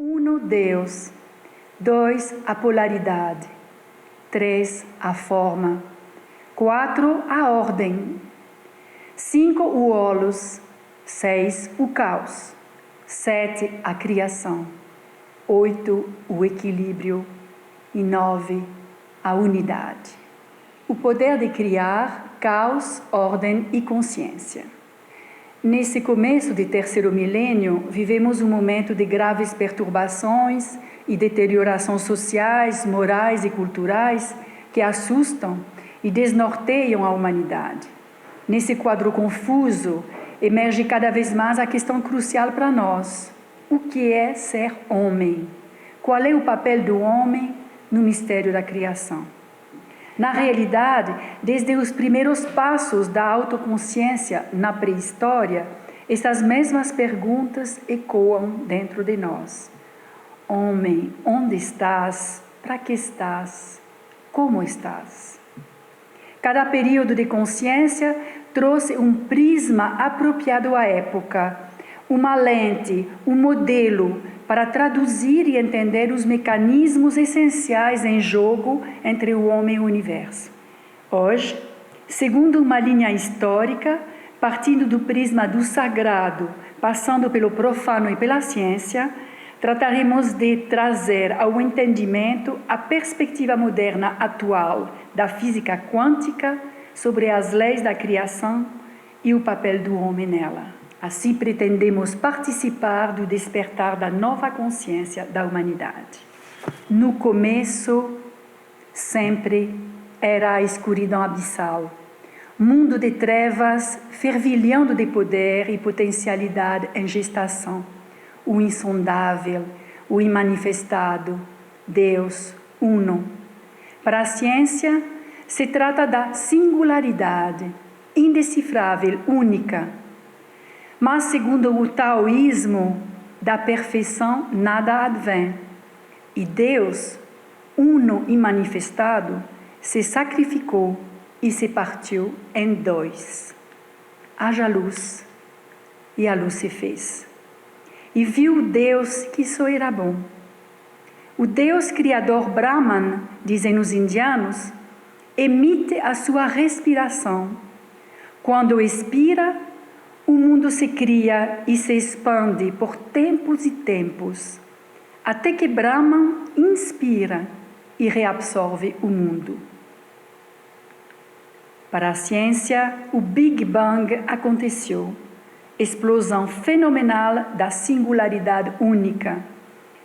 1, Deus. 2, a polaridade. 3, a forma. 4, a ordem. 5, o holos. 6, o caos. 7, a criação. 8, o equilíbrio. E 9, a unidade. O poder de criar caos, ordem e consciência. Nesse começo de terceiro milênio, vivemos um momento de graves perturbações e deteriorações sociais, morais e culturais que assustam e desnorteiam a humanidade. Nesse quadro confuso, emerge cada vez mais a questão crucial para nós. O que é ser homem? Qual é o papel do homem no mistério da criação? Na realidade, desde os primeiros passos da autoconsciência na pré-história, essas mesmas perguntas ecoam dentro de nós. Homem, onde estás? Para que estás? Como estás? Cada período de consciência trouxe um prisma apropriado à época, uma lente, um modelo para traduzir e entender os mecanismos essenciais em jogo entre o homem e o universo. Hoje, segundo uma linha histórica, partindo do prisma do sagrado, passando pelo profano e pela ciência, trataremos de trazer ao entendimento a perspectiva moderna atual da física quântica sobre as leis da criação e o papel do homem nela. Assim pretendemos participar do despertar da nova consciência da humanidade. No começo, sempre era a escuridão abissal, mundo de trevas fervilhando de poder e potencialidade em gestação, o insondável, o imanifestado, Deus, uno. Para a ciência, se trata da singularidade, indecifrável, única. Mas, segundo o taoísmo, da perfeição nada advém. E Deus, uno e manifestado, se sacrificou e se partiu em dois. Haja luz, e a luz se fez. E viu Deus que isso era bom. O Deus criador Brahman, dizem os indianos, emite a sua respiração. Quando expira, o mundo se cria e se expande por tempos e tempos, até que Brahman inspira e reabsorve o mundo. Para a ciência, o Big Bang aconteceu, explosão fenomenal da singularidade única,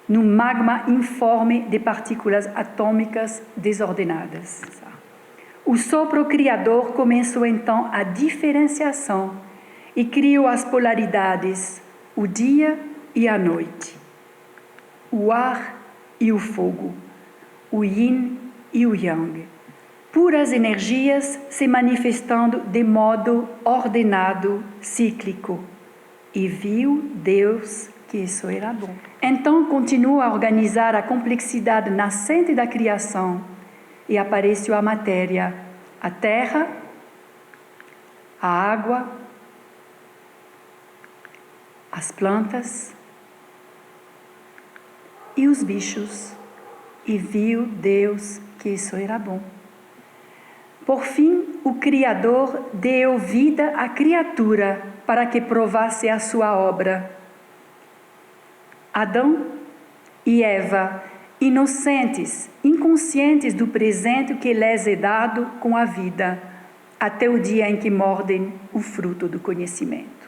num magma informe de partículas atômicas desordenadas. O sopro criador começou então a diferenciação e criou as polaridades, o dia e a noite, o ar e o fogo, o yin e o yang, puras energias se manifestando de modo ordenado, cíclico. E viu Deus que isso era bom. Então continua a organizar a complexidade nascente da criação e apareceu a matéria, a terra, a água, as plantas e os bichos, e viu Deus que isso era bom. Por fim, o Criador deu vida à criatura para que provasse a sua obra. Adão e Eva, inocentes, inconscientes do presente que lhes é dado com a vida, até o dia em que mordem o fruto do conhecimento.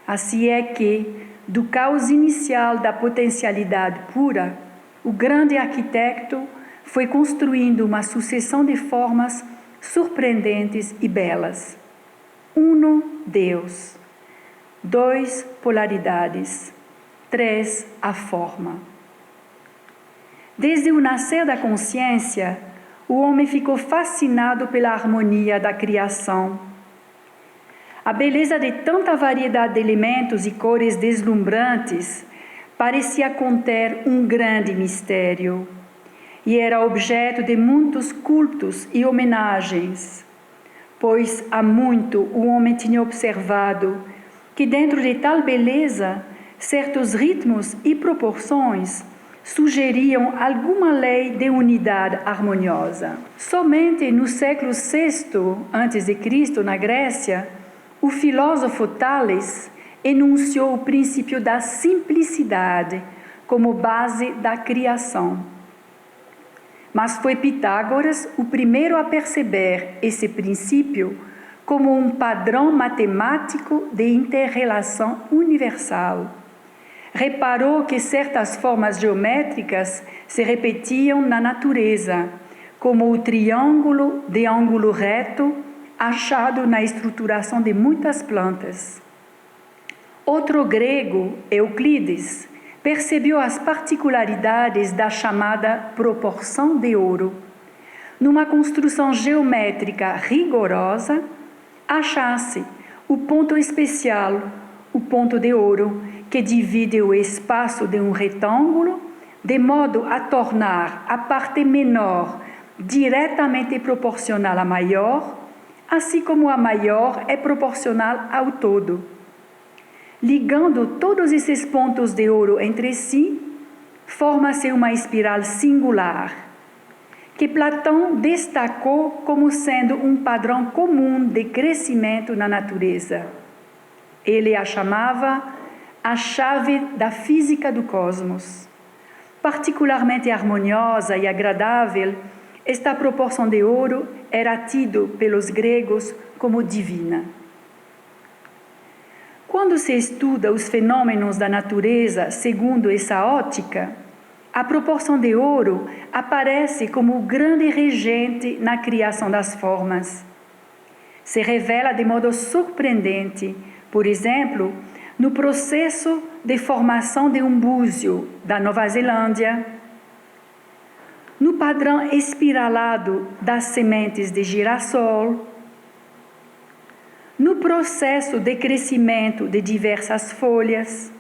Assim é que, do caos inicial da potencialidade pura, o grande arquiteto foi construindo uma sucessão de formas surpreendentes e belas. 1, Deus. 2, polaridades. 3, a forma. Desde o nascer da consciência, o homem ficou fascinado pela harmonia da criação. A beleza de tanta variedade de elementos e cores deslumbrantes parecia conter um grande mistério e era objeto de muitos cultos e homenagens, pois há muito o homem tinha observado que dentro de tal beleza certos ritmos e proporções sugeriam alguma lei de unidade harmoniosa. Somente no século VI a.C., na Grécia, o filósofo Tales enunciou o princípio da simplicidade como base da criação. Mas foi Pitágoras o primeiro a perceber esse princípio como um padrão matemático de inter-relação universal. Reparou que certas formas geométricas se repetiam na natureza, como o triângulo de ângulo reto achado na estruturação de muitas plantas. Outro grego, Euclides, percebeu as particularidades da chamada proporção de ouro. Numa construção geométrica rigorosa, achasse o ponto especial, o ponto de ouro, que divide o espaço de um retângulo, de modo a tornar a parte menor diretamente proporcional à maior, assim como a maior é proporcional ao todo. Ligando todos esses pontos de ouro entre si, forma-se uma espiral singular, que Platão destacou como sendo um padrão comum de crescimento na natureza. Ele a chamava a chave da física do cosmos. Particularmente harmoniosa e agradável, esta proporção de ouro era tido pelos gregos como divina. Quando se estuda os fenômenos da natureza segundo essa ótica, a proporção de ouro aparece como o grande regente na criação das formas. Se revela de modo surpreendente, por exemplo, no processo de formação de um búzio da Nova Zelândia, no padrão espiralado das sementes de girassol, no processo de crescimento de diversas folhas,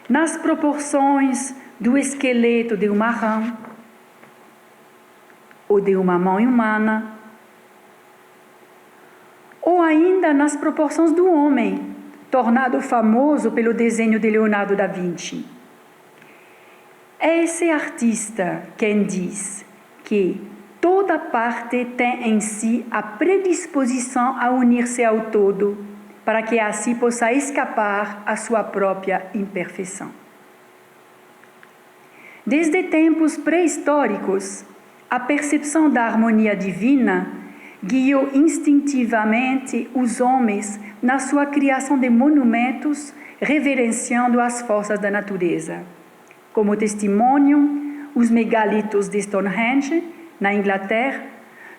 nas proporções do esqueleto de uma rã ou de uma mão humana, ou ainda nas proporções do homem, tornado famoso pelo desenho de Leonardo da Vinci. É esse artista quem diz que toda parte tem em si a predisposição a unir-se ao todo, para que assim possa escapar à sua própria imperfeição. Desde tempos pré-históricos, a percepção da harmonia divina guiou instintivamente os homens na sua criação de monumentos reverenciando as forças da natureza. Como testemunho, os megalitos de Stonehenge, na Inglaterra,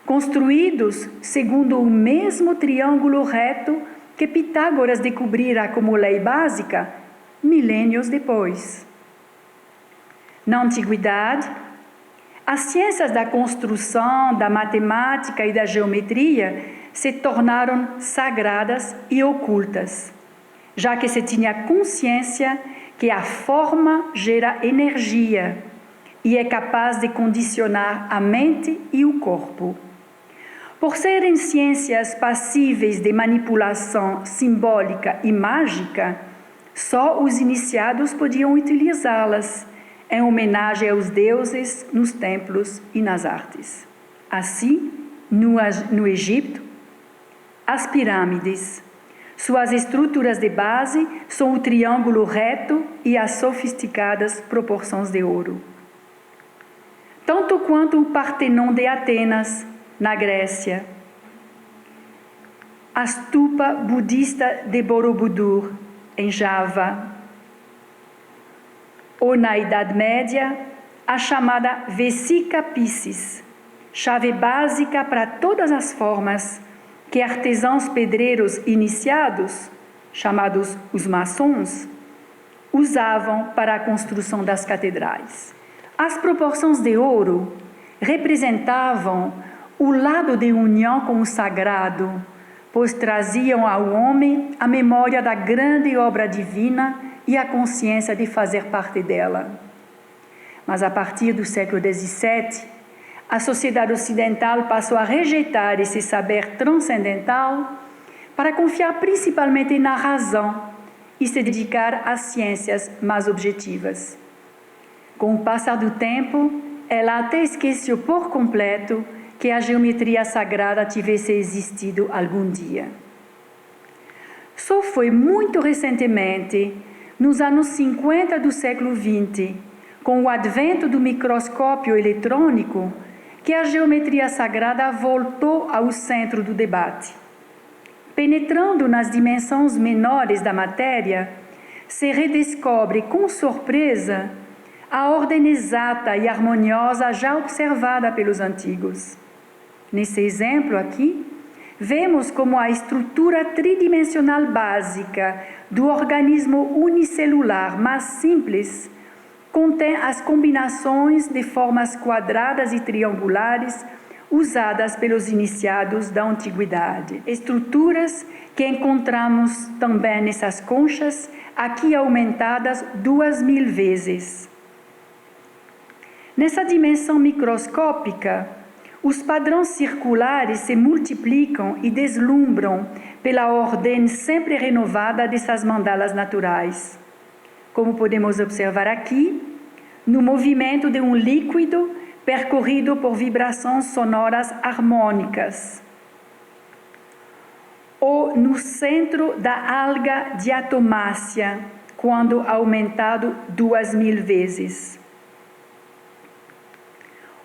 construídos segundo o mesmo triângulo reto que Pitágoras descobrira como lei básica milênios depois. Na antiguidade, as ciências da construção, da matemática e da geometria se tornaram sagradas e ocultas, já que se tinha consciência que a forma gera energia e é capaz de condicionar a mente e o corpo. Por serem ciências passíveis de manipulação simbólica e mágica, só os iniciados podiam utilizá-las, em homenagem aos deuses nos templos e nas artes. Assim, no Egito, as pirâmides. Suas estruturas de base são o triângulo reto e as sofisticadas proporções de ouro. Tanto quanto o Partenon de Atenas, na Grécia, a stupa budista de Borobudur, em Java, ou na Idade Média, a chamada Vesica Piscis, chave básica para todas as formas que artesãos pedreiros iniciados, chamados os maçons, usavam para a construção das catedrais. As proporções de ouro representavam o lado de união com o sagrado, pois traziam ao homem a memória da grande obra divina e a consciência de fazer parte dela. Mas a partir do século XVII, a sociedade ocidental passou a rejeitar esse saber transcendental para confiar principalmente na razão e se dedicar às ciências mais objetivas. Com o passar do tempo, ela até esqueceu por completo que a geometria sagrada tivesse existido algum dia. Só foi muito recentemente, nos anos 50 do século XX, com o advento do microscópio eletrônico, que a geometria sagrada voltou ao centro do debate. Penetrando nas dimensões menores da matéria, se redescobre com surpresa a ordem exata e harmoniosa já observada pelos antigos. Nesse exemplo aqui, vemos como a estrutura tridimensional básica do organismo unicelular mais simples contém as combinações de formas quadradas e triangulares usadas pelos iniciados da antiguidade. Estruturas que encontramos também nessas conchas, aqui aumentadas 2000 vezes. Nessa dimensão microscópica, os padrões circulares se multiplicam e deslumbram pela ordem sempre renovada dessas mandalas naturais. Como podemos observar aqui, no movimento de um líquido percorrido por vibrações sonoras harmônicas, ou no centro da alga diatomácea, quando aumentado 2000 vezes,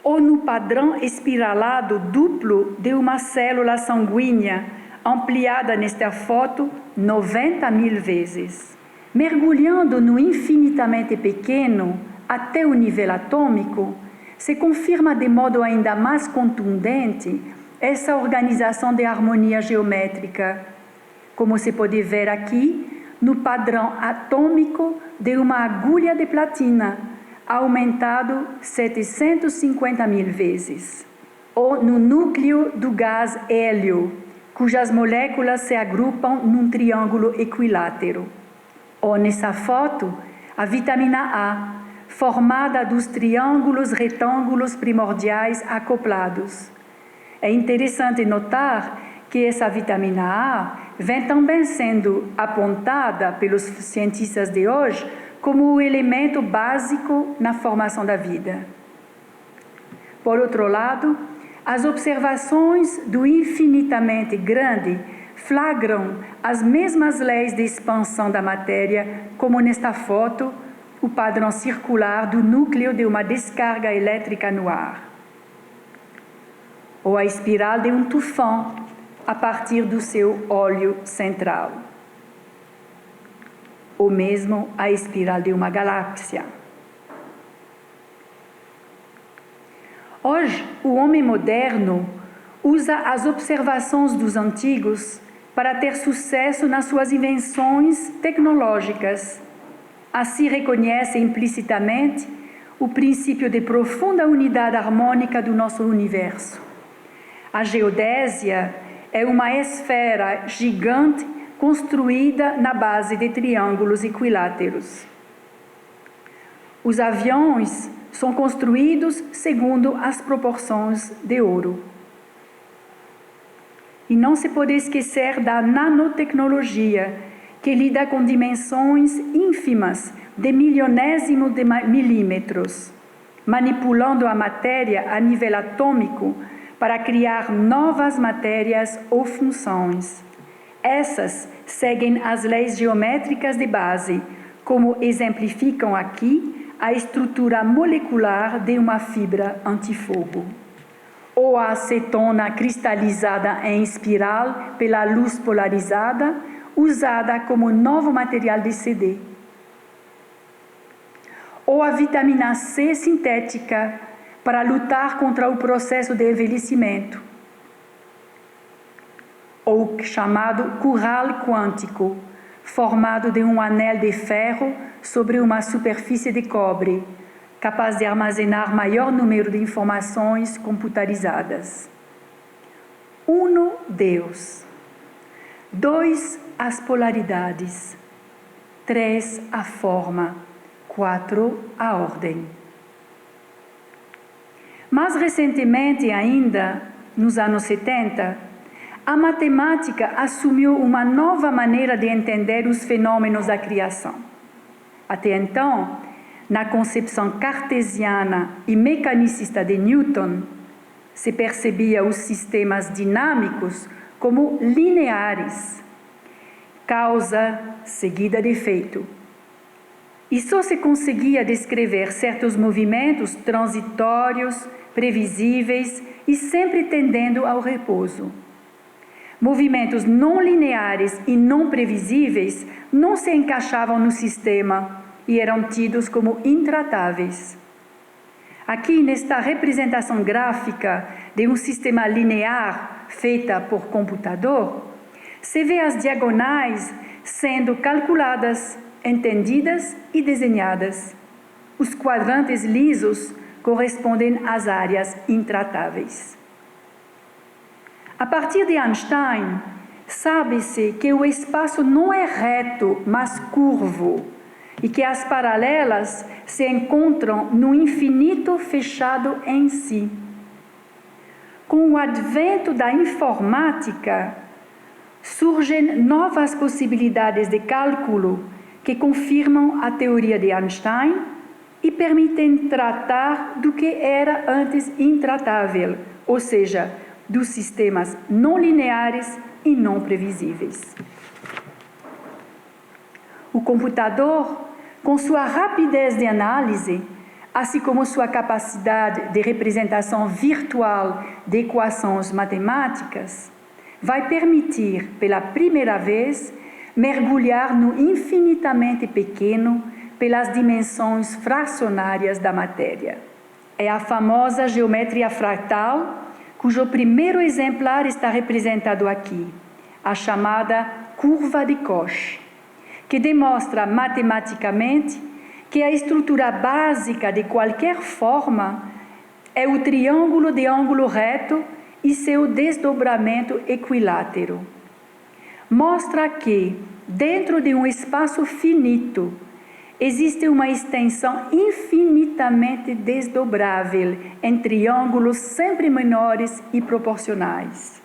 ou no padrão espiralado duplo de uma célula sanguínea, ampliada nesta foto 90.000 vezes. Mergulhando no infinitamente pequeno, até o nível atômico, se confirma de modo ainda mais contundente essa organização de harmonia geométrica, como se pode ver aqui no padrão atômico de uma agulha de platina, aumentado 750.000 vezes, ou no núcleo do gás hélio, cujas moléculas se agrupam num triângulo equilátero. Ou nessa foto, a vitamina A, formada dos triângulos retângulos primordiais acoplados. É interessante notar que essa vitamina A vem também sendo apontada pelos cientistas de hoje como o elemento básico na formação da vida. Por outro lado, as observações do infinitamente grande flagram as mesmas leis de expansão da matéria, como nesta foto, o padrão circular do núcleo de uma descarga elétrica no ar, ou a espiral de um tufão a partir do seu óleo central, ou mesmo a espiral de uma galáxia. Hoje, o homem moderno usa as observações dos antigos para ter sucesso nas suas invenções tecnológicas. Assim reconhece implicitamente o princípio de profunda unidade harmônica do nosso universo. A geodésia é uma esfera gigante construída na base de triângulos equiláteros. Os aviões são construídos segundo as proporções de ouro. E não se pode esquecer da nanotecnologia, que lida com dimensões ínfimas de milionésimo de milímetros, manipulando a matéria a nível atômico para criar novas matérias ou funções. Essas seguem as leis geométricas de base, como exemplificam aqui a estrutura molecular de uma fibra antifogo, ou a acetona cristalizada em espiral pela luz polarizada, usada como novo material de CD, ou a vitamina C sintética para lutar contra o processo de envelhecimento, ou chamado curral quântico, formado de um anel de ferro sobre uma superfície de cobre, capaz de armazenar maior número de informações computarizadas. Uno, Deus. 2, as polaridades. 3, a forma. 4, a ordem. Mais recentemente ainda, nos anos 70, a matemática assumiu uma nova maneira de entender os fenômenos da criação. Até então, na concepção cartesiana e mecanicista de Newton, se percebia os sistemas dinâmicos como lineares, causa seguida de efeito. E só se conseguia descrever certos movimentos transitórios, previsíveis e sempre tendendo ao repouso. Movimentos não lineares e não previsíveis não se encaixavam no sistema e eram tidos como intratáveis. Aqui, nesta representação gráfica de um sistema linear feita por computador, se vê as diagonais sendo calculadas, entendidas e desenhadas. Os quadrantes lisos correspondem às áreas intratáveis. A partir de Einstein, sabe-se que o espaço não é reto, mas curvo, e que as paralelas se encontram no infinito fechado em si. Com o advento da informática, surgem novas possibilidades de cálculo que confirmam a teoria de Einstein e permitem tratar do que era antes intratável, ou seja, dos sistemas não lineares e não previsíveis. O computador, com sua rapidez de análise, assim como sua capacidade de representação virtual de equações matemáticas, vai permitir, pela primeira vez, mergulhar no infinitamente pequeno pelas dimensões fracionárias da matéria. É a famosa geometria fractal, cujo primeiro exemplar está representado aqui, a chamada curva de Koch, que demonstra matematicamente que a estrutura básica de qualquer forma é o triângulo de ângulo reto e seu desdobramento equilátero. Mostra que, dentro de um espaço finito, existe uma extensão infinitamente desdobrável em triângulos sempre menores e proporcionais.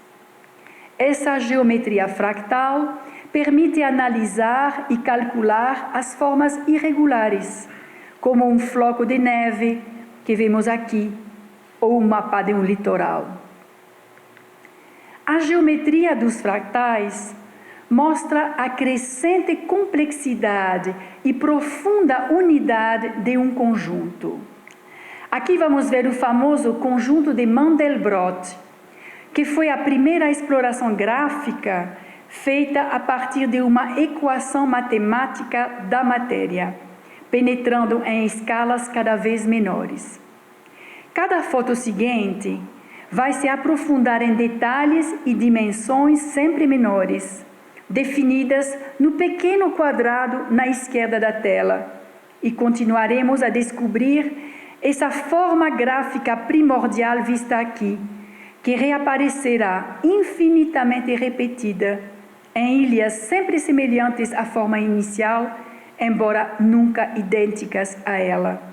Essa geometria fractal permite analisar e calcular as formas irregulares, como um floco de neve que vemos aqui, ou o mapa de um litoral. A geometria dos fractais mostra a crescente complexidade e profunda unidade de um conjunto. Aqui vamos ver o famoso conjunto de Mandelbrot, que foi a primeira exploração gráfica feita a partir de uma equação matemática da matéria, penetrando em escalas cada vez menores. Cada foto seguinte vai se aprofundar em detalhes e dimensões sempre menores, definidas no pequeno quadrado na esquerda da tela, e continuaremos a descobrir essa forma gráfica primordial vista aqui, que reaparecerá infinitamente repetida em ilhas sempre semelhantes à forma inicial, embora nunca idênticas a ela.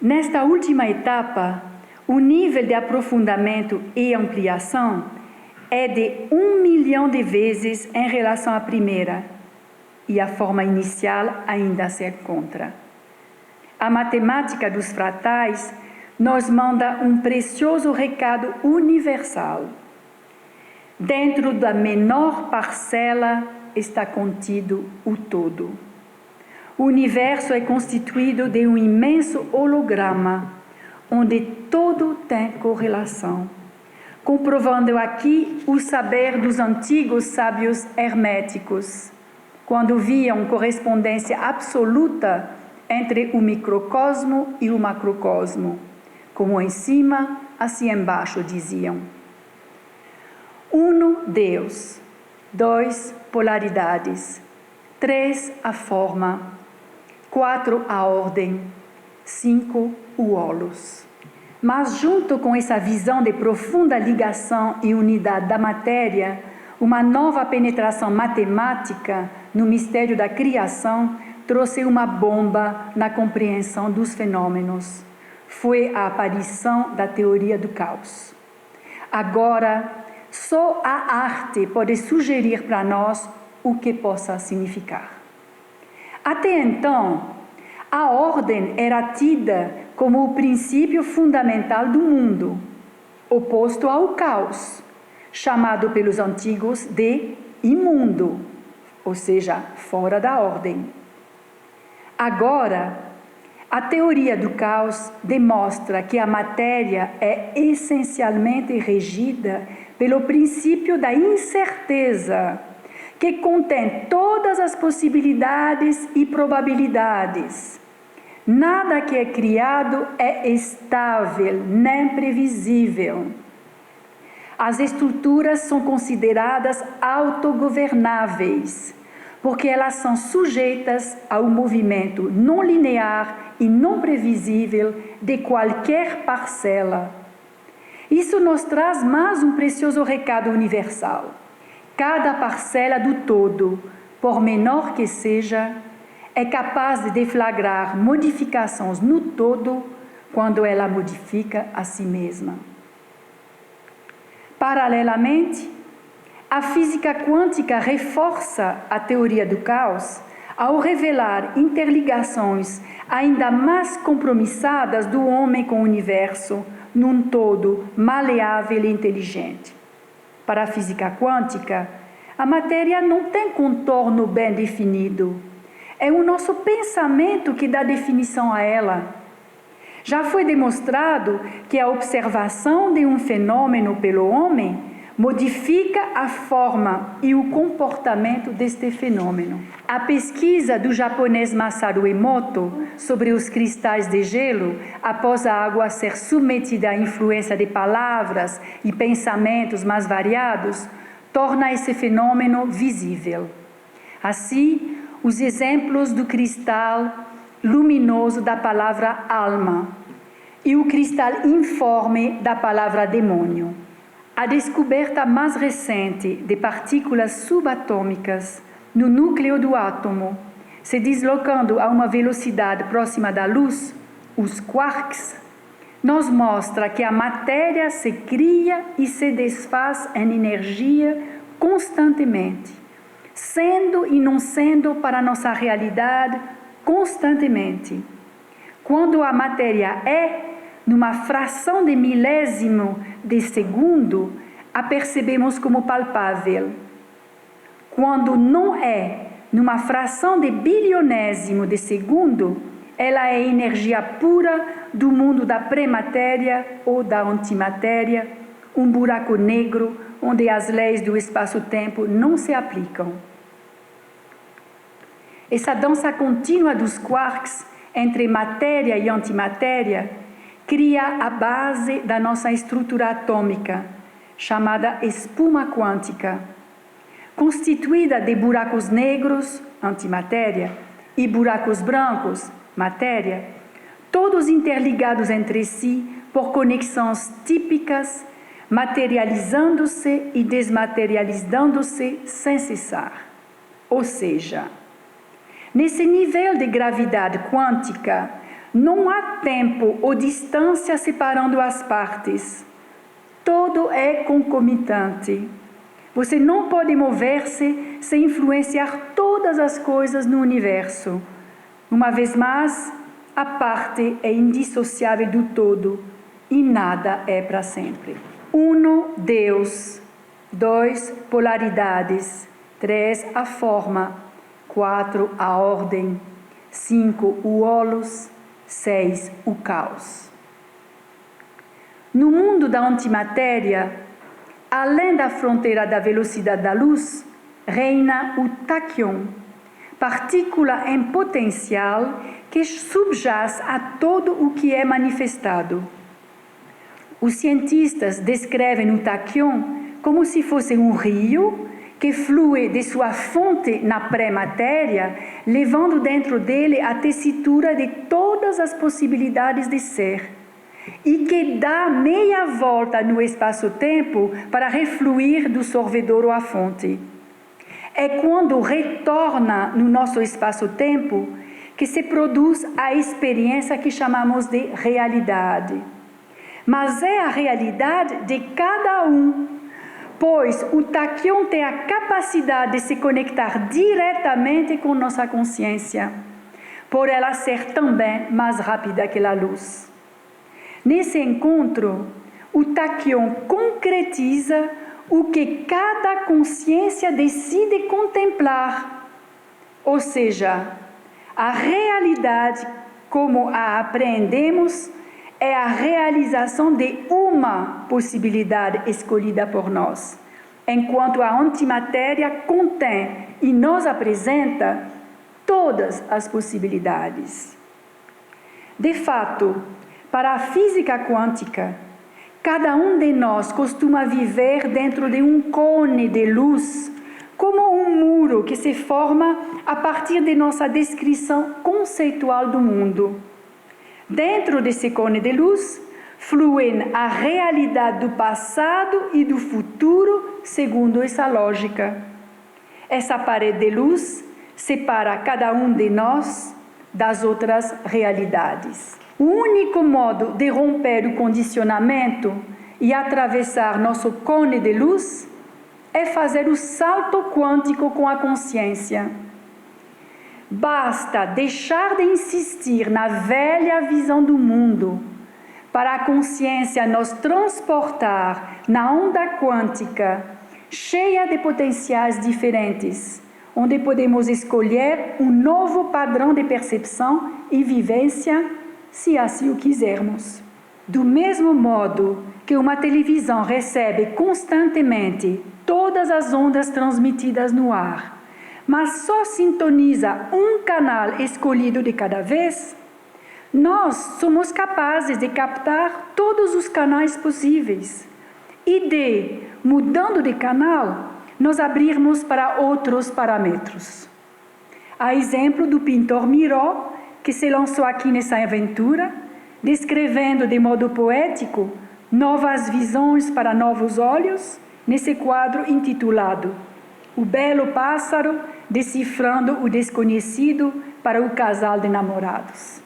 Nesta última etapa, o nível de aprofundamento e ampliação é de 1 milhão de vezes em relação à primeira, e a forma inicial ainda se encontra. A matemática dos fractais nos manda um precioso recado universal. Dentro da menor parcela está contido o todo. O universo é constituído de um imenso holograma, onde tudo tem correlação, comprovando aqui o saber dos antigos sábios herméticos, quando viam correspondência absoluta entre o microcosmo e o macrocosmo, como em cima, assim embaixo, diziam. 1, Deus. 2, polaridades. 3, a forma. 4, a ordem. 5 uolos. Mas junto com essa visão de profunda ligação e unidade da matéria, uma nova penetração matemática no mistério da criação trouxe uma bomba na compreensão dos fenômenos. Foi a aparição da teoria do caos. Agora, só a arte pode sugerir para nós o que possa significar. Até então, a ordem era tida como o princípio fundamental do mundo, oposto ao caos, chamado pelos antigos de imundo, ou seja, fora da ordem. Agora, a teoria do caos demonstra que a matéria é essencialmente regida pelo princípio da incerteza, que contém todas as possibilidades e probabilidades. Nada que é criado é estável, nem previsível. As estruturas são consideradas autogovernáveis, porque elas são sujeitas ao movimento não linear e não previsível de qualquer parcela. Isso nos traz mais um precioso recado universal. Cada parcela do todo, por menor que seja, é capaz de deflagrar modificações no todo quando ela modifica a si mesma. Paralelamente, a física quântica reforça a teoria do caos ao revelar interligações ainda mais compromissadas do homem com o universo num todo maleável e inteligente. Para a física quântica, a matéria não tem contorno bem definido. É o nosso pensamento que dá definição a ela. Já foi demonstrado que a observação de um fenômeno pelo homem modifica a forma e o comportamento deste fenômeno. A pesquisa do japonês Masaru Emoto sobre os cristais de gelo, após a água ser submetida à influência de palavras e pensamentos mais variados, torna esse fenômeno visível. Assim, os exemplos do cristal luminoso da palavra alma e o cristal informe da palavra demônio. A descoberta mais recente de partículas subatômicas no núcleo do átomo, se deslocando a uma velocidade próxima da luz, os quarks, nos mostra que a matéria se cria e se desfaz em energia constantemente, sendo e não sendo para nossa realidade constantemente. Quando a matéria é, numa fração de milésimo de segundo, a percebemos como palpável. Quando não é, numa fração de bilionésimo de segundo, ela é energia pura do mundo da pré-matéria ou da antimatéria, um buraco negro onde as leis do espaço-tempo não se aplicam. Essa dança contínua dos quarks entre matéria e antimatéria cria a base da nossa estrutura atômica, chamada espuma quântica, constituída de buracos negros, antimatéria, e buracos brancos, matéria, todos interligados entre si por conexões típicas, materializando-se e desmaterializando-se sem cessar. Ou seja, nesse nível de gravidade quântica, não há tempo ou distância separando as partes. Todo é concomitante. Você não pode mover-se sem influenciar todas as coisas no universo. Uma vez mais, a parte é indissociável do todo e nada é para sempre. 1, Deus. 2, polaridades. 3, a forma. 4, a ordem. 5, o holos. 6, o caos. No mundo da antimatéria, além da fronteira da velocidade da luz, reina o tachyon, partícula em potencial que subjaz a todo o que é manifestado. Os cientistas descrevem o tachyon como se fosse um rio que flui de sua fonte na pré-matéria, levando dentro dele a tessitura de todas as possibilidades de ser, e que dá meia volta no espaço-tempo para refluir do sorvedouro à fonte. É quando retorna no nosso espaço-tempo que se produz a experiência que chamamos de realidade. Mas é a realidade de cada um, pois o tachyon tem a capacidade de se conectar diretamente com nossa consciência, por ela ser também mais rápida que a luz. Nesse encontro, o tachyon concretiza o que cada consciência decide contemplar, ou seja, a realidade como a apreendemos é a realização de uma possibilidade escolhida por nós, enquanto a antimatéria contém e nos apresenta todas as possibilidades. De fato, para a física quântica, cada um de nós costuma viver dentro de um cone de luz, como um muro que se forma a partir de nossa descrição conceitual do mundo. Dentro desse cone de luz, fluem a realidade do passado e do futuro segundo essa lógica. Essa parede de luz separa cada um de nós das outras realidades. O único modo de romper o condicionamento e atravessar nosso cone de luz é fazer o salto quântico com a consciência. Basta deixar de insistir na velha visão do mundo para a consciência nos transportar na onda quântica, cheia de potenciais diferentes, onde podemos escolher um novo padrão de percepção e vivência, se assim o quisermos. Do mesmo modo que uma televisão recebe constantemente todas as ondas transmitidas no ar, mas só sintoniza um canal escolhido de cada vez, nós somos capazes de captar todos os canais possíveis e de, mudando de canal, nos abrirmos para outros parâmetros. A exemplo do pintor Miró, que se lançou aqui nessa aventura, descrevendo de modo poético novas visões para novos olhos, nesse quadro intitulado O Belo Pássaro Decifrando o Desconhecido para o Casal de Namorados.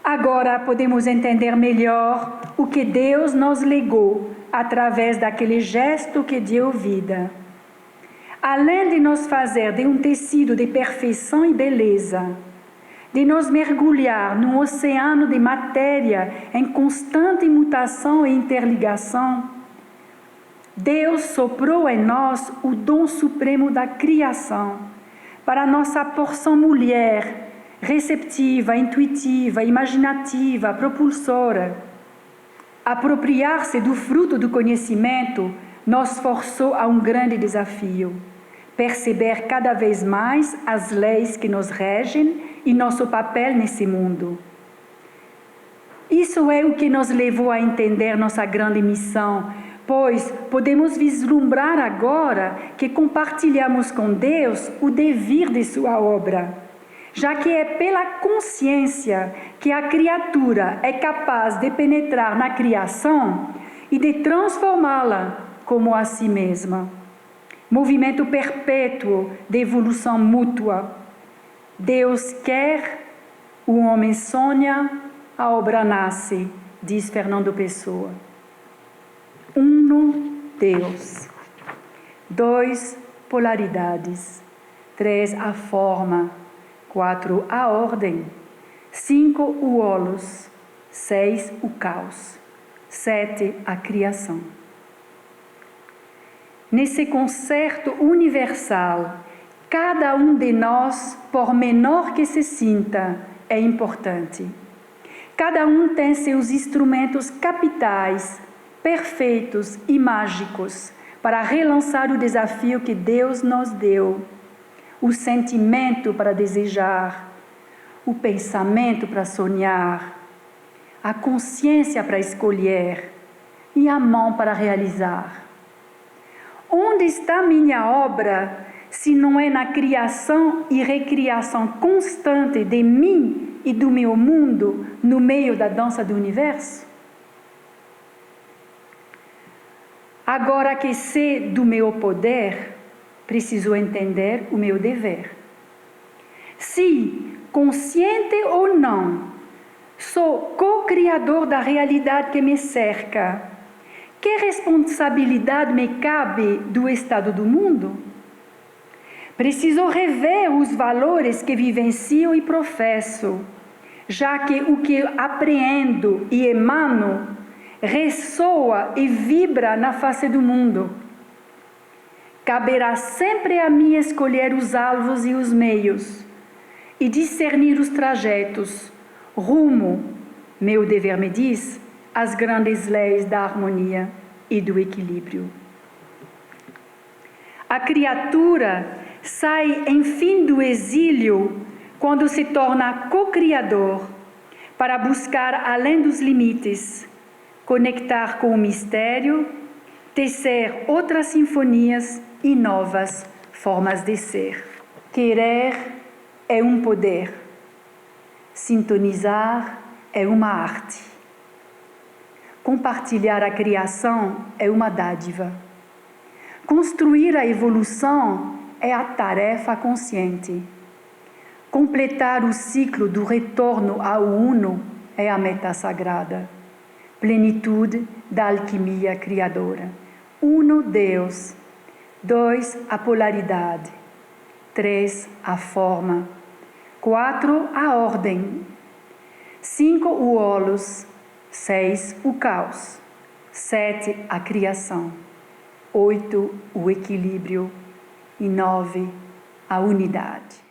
Agora podemos entender melhor o que Deus nos legou através daquele gesto que deu vida. Além de nos fazer de um tecido de perfeição e beleza, de nos mergulhar num oceano de matéria em constante mutação e interligação, Deus soprou em nós o dom supremo da criação, para nossa porção mulher, receptiva, intuitiva, imaginativa, propulsora. Apropriar-se do fruto do conhecimento nos forçou a um grande desafio: perceber cada vez mais as leis que nos regem e nosso papel nesse mundo. Isso é o que nos levou a entender nossa grande missão, pois podemos vislumbrar agora que compartilhamos com Deus o devir de sua obra, já que é pela consciência que a criatura é capaz de penetrar na criação e de transformá-la como a si mesma. Movimento perpétuo de evolução mútua. Deus quer, o homem sonha, a obra nasce, diz Fernando Pessoa. Uno, Deus. 2, polaridades. 3, a forma. 4, a ordem. 5, o holos. 6, o caos. 7, a criação. Nesse concerto universal, cada um de nós, por menor que se sinta, é importante. Cada um tem seus instrumentos capitais, perfeitos e mágicos, para relançar o desafio que Deus nos deu. O sentimento para desejar, o pensamento para sonhar, a consciência para escolher e a mão para realizar. Onde está minha obra, se não é na criação e recriação constante de mim e do meu mundo no meio da dança do universo? Agora que sei do meu poder, preciso entender o meu dever. Se, consciente ou não, sou co-criador da realidade que me cerca, que responsabilidade me cabe do estado do mundo? Preciso rever os valores que vivencio e professo, já que o que apreendo e emano ressoa e vibra na face do mundo. Caberá sempre a mim escolher os alvos e os meios e discernir os trajetos, rumo, meu dever me diz, às grandes leis da harmonia e do equilíbrio. A criatura sai, enfim, do exílio quando se torna co-criador para buscar além dos limites, conectar com o mistério, tecer outras sinfonias e novas formas de ser. Querer é um poder, sintonizar é uma arte, compartilhar a criação é uma dádiva, construir a evolução é a tarefa consciente, completar o ciclo do retorno ao Uno é a meta sagrada. Plenitude da alquimia criadora. 1, Deus. 2, a polaridade. 3, a forma. 4, a ordem. 5, o holos. 6, o caos. 7, a criação. 8, o equilíbrio. E 9, a unidade.